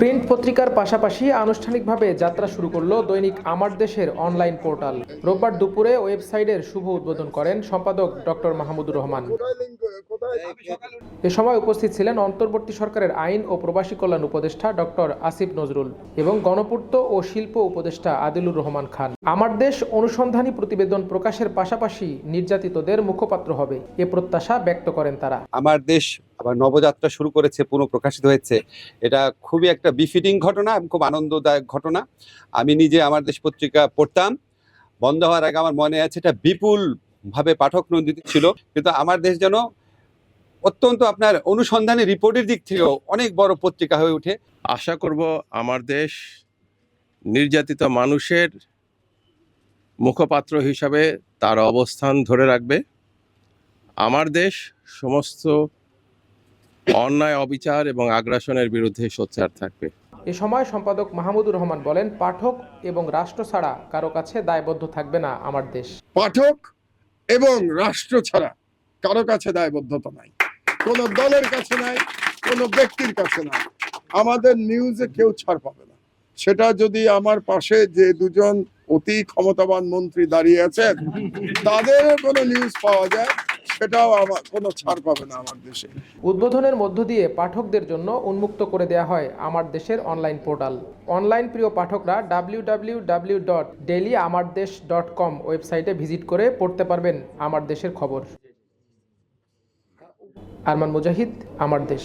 Print পত্রিকার পাশাপাশি আনুষ্ঠানিকভাবে যাত্রা শুরু করলো দৈনিক আমার দেশের অনলাইন পোর্টাল। রোববার দুপুরে ওয়েবসাইটের শুভ উদ্বোধন করেন সম্পাদক ডক্টর মাহমুদুর রহমান। এ সময় উপস্থিত ছিলেন অন্তর্বর্তী সরকারের আইন ও প্রবাসী কল্যাণ উপদেষ্টা ডক্টর আসিফ নজরুল এবং গণপূর্ত ও শিল্প উপদেষ্টা আদিলুর রহমান খান। আমার দেশ অনুসন্ধানী প্রতিবেদন প্রকাশের পাশাপাশি নির্যাতিতদের মুখপাত্র হবে এ প্রত্যাশা ব্যক্ত করেন তারা। আমার দেশ আবার নবযাত্রা শুরু করেছে, পুনঃপ্রকাশিত হয়েছে। এটা খুবই একটা বিফিটিং ঘটনা এবং খুব আনন্দদায়ক ঘটনা। আমি নিজে আমার দেশ পত্রিকা পড়তাম, বন্ধ হওয়ার আগে আমার মনে আছে এটা বিপুল ভাবে পাঠক নন্দিত ছিল। কিন্তু আমার দেশ যেন অত্যন্ত আপনার অনুসন্ধানী রিপোর্টের দিক থেকেও অনেক বড় পত্রিকা হয়ে ওঠে। আশা করব আমার দেশ নির্যাতিত মানুষের মুখপাত্র হিসাবে তার অবস্থান ধরে রাখবে। আমার দেশ সমস্ত অন্যায়, অবিচার এবং আগ্রাসনের বিরুদ্ধে সোচ্চার থাকবে। এ সময় সম্পাদক মাহমুদুর রহমান বলেন, পাঠক এবং রাষ্ট্র ছাড়া কারো কাছে দায়বদ্ধ থাকবে না আমার দেশ। পাঠক এবং রাষ্ট্র ছাড়া কারো কাছে দায়বদ্ধতা নাই, কোনো দলের কাছে নাই, কোনো ব্যক্তির কাছে নাই। আমাদের নিউজে কেউ ছাড় পাবে না। সেটা যদি আমার পাশে যে দুজন অতি ক্ষমতাবান মন্ত্রী দাঁড়িয়ে আছেন তাদের কোনো নিউজ পাওয়া যায়, সেটাও আমার কোনো ছাড় পাবে না আমার দেশে। উদ্বোধনের মধ্য দিয়ে পাঠকদের জন্য উন্মুক্ত করে দেয়া হয় আমার দেশের অনলাইন পোর্টাল। অনলাইন প্রিয় পাঠকরা www.dailyamardesh.com ওয়েবসাইটে ভিজিট করে পড়তে পারবেন আমার দেশের খবর। আরমান মুজাহিদ, আমার দেশ।